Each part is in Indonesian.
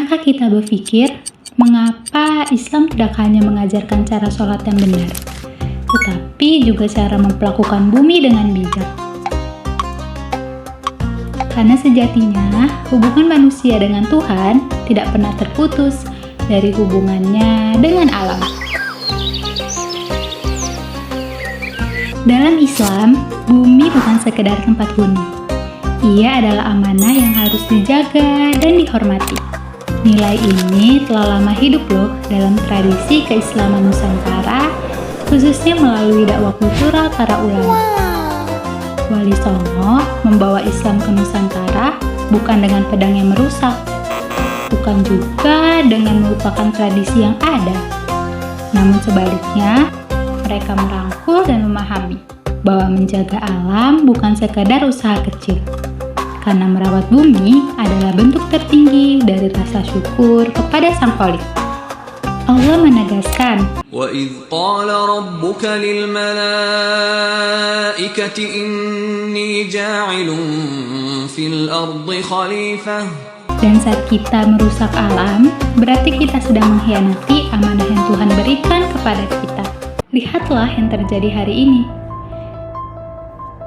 Pernahkah kita berpikir, mengapa Islam tidak hanya mengajarkan cara sholat yang benar, tetapi juga cara memperlakukan bumi dengan bijak? Karena sejatinya, hubungan manusia dengan Tuhan tidak pernah terputus dari hubungannya dengan alam. Dalam Islam, bumi bukan sekedar tempat huni. Ia adalah amanah yang harus dijaga dan dihormati. Nilai ini telah lama hidup loh dalam tradisi keislaman Nusantara, khususnya melalui dakwah kultural para ulama. Wali Songo membawa Islam ke Nusantara bukan dengan pedang yang merusak, bukan juga dengan melupakan tradisi yang ada. Namun sebaliknya, mereka merangkul dan memahami bahwa menjaga alam bukan sekadar usaha kecil. Karena merawat bumi adalah bentuk tertinggi dari rasa syukur kepada Sang Kholik. Allah menegaskan, وَإِذْ قَالَ رَبُّكَ لِلْمَلَائِكَةِ إِنِّي جَاعِلٌ فِي الْأَرْضِ خَلِيفَةً. Dan saat kita merusak alam, berarti kita sedang mengkhianati amanah yang Tuhan berikan kepada kita. Lihatlah yang terjadi hari ini.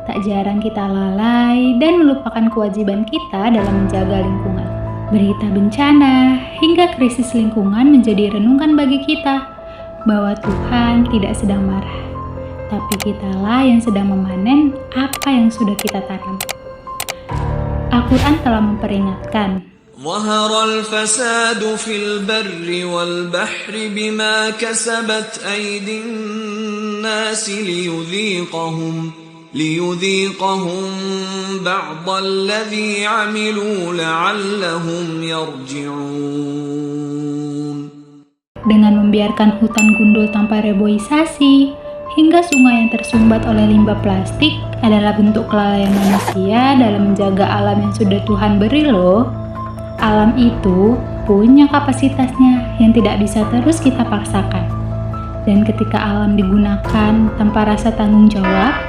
Tak jarang kita lalai dan melupakan kewajiban kita dalam menjaga lingkungan. Berita bencana hingga krisis lingkungan menjadi renungan bagi kita bahwa Tuhan tidak sedang marah, tapi kitalah yang sedang memanen apa yang sudah kita tanam. Al-Quran telah memperingatkan, ظهر الفساد في البر والبحر بما كسبت أيدي الناس ليذيقهم بعض الذي عملوا لعلهم يرجعون. Dengan membiarkan hutan gundul tanpa reboisasi hingga sungai yang tersumbat oleh limbah plastik adalah bentuk kelalaian manusia dalam menjaga alam yang sudah Tuhan beri loh. Alam itu punya kapasitasnya yang tidak bisa terus kita paksakan. Dan ketika alam digunakan tanpa rasa tanggung jawab,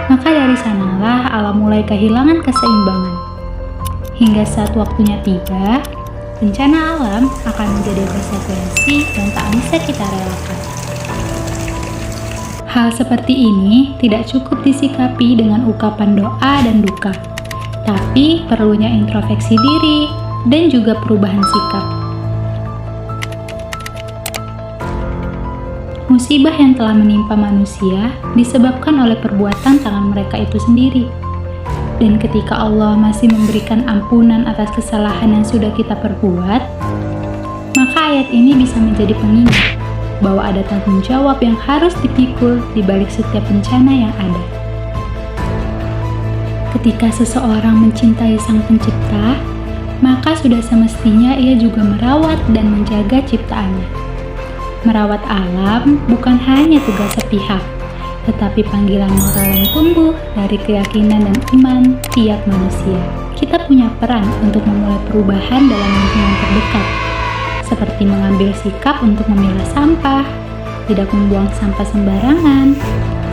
maka dari sanalah alam mulai kehilangan keseimbangan. Hingga saat waktunya tiba, bencana alam akan menjadi konsekuensi yang tak bisa kita relakan. Hal seperti ini tidak cukup disikapi dengan ungkapan doa dan duka, tapi perlunya introspeksi diri dan juga perubahan sikap. Musibah yang telah menimpa manusia disebabkan oleh perbuatan tangan mereka itu sendiri. Dan ketika Allah masih memberikan ampunan atas kesalahan yang sudah kita perbuat, maka ayat ini bisa menjadi pengingat bahwa ada tanggung jawab yang harus dipikul di balik setiap bencana yang ada. Ketika seseorang mencintai Sang Pencipta, maka sudah semestinya ia juga merawat dan menjaga ciptaannya. Merawat alam bukan hanya tugas sepihak, tetapi panggilan moral yang tumbuh dari keyakinan dan iman tiap manusia. Kita punya peran untuk memulai perubahan dalam lingkungan terdekat, seperti mengambil sikap untuk memilah sampah, tidak membuang sampah sembarangan,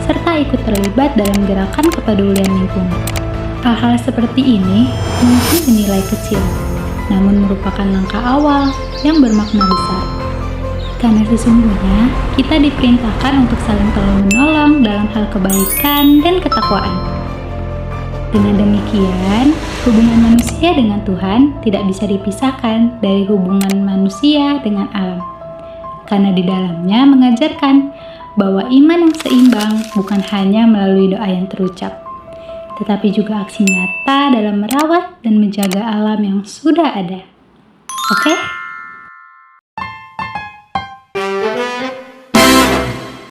serta ikut terlibat dalam gerakan kepedulian lingkungan. Hal-hal seperti ini mungkin dinilai kecil, namun merupakan langkah awal yang bermakna besar. Karena sesungguhnya kita diperintahkan untuk saling tolong-menolong dalam hal kebaikan dan ketakwaan. Dengan demikian, hubungan manusia dengan Tuhan tidak bisa dipisahkan dari hubungan manusia dengan alam. Karena di dalamnya mengajarkan bahwa iman yang seimbang bukan hanya melalui doa yang terucap, tetapi juga aksi nyata dalam merawat dan menjaga alam yang sudah ada. Oke?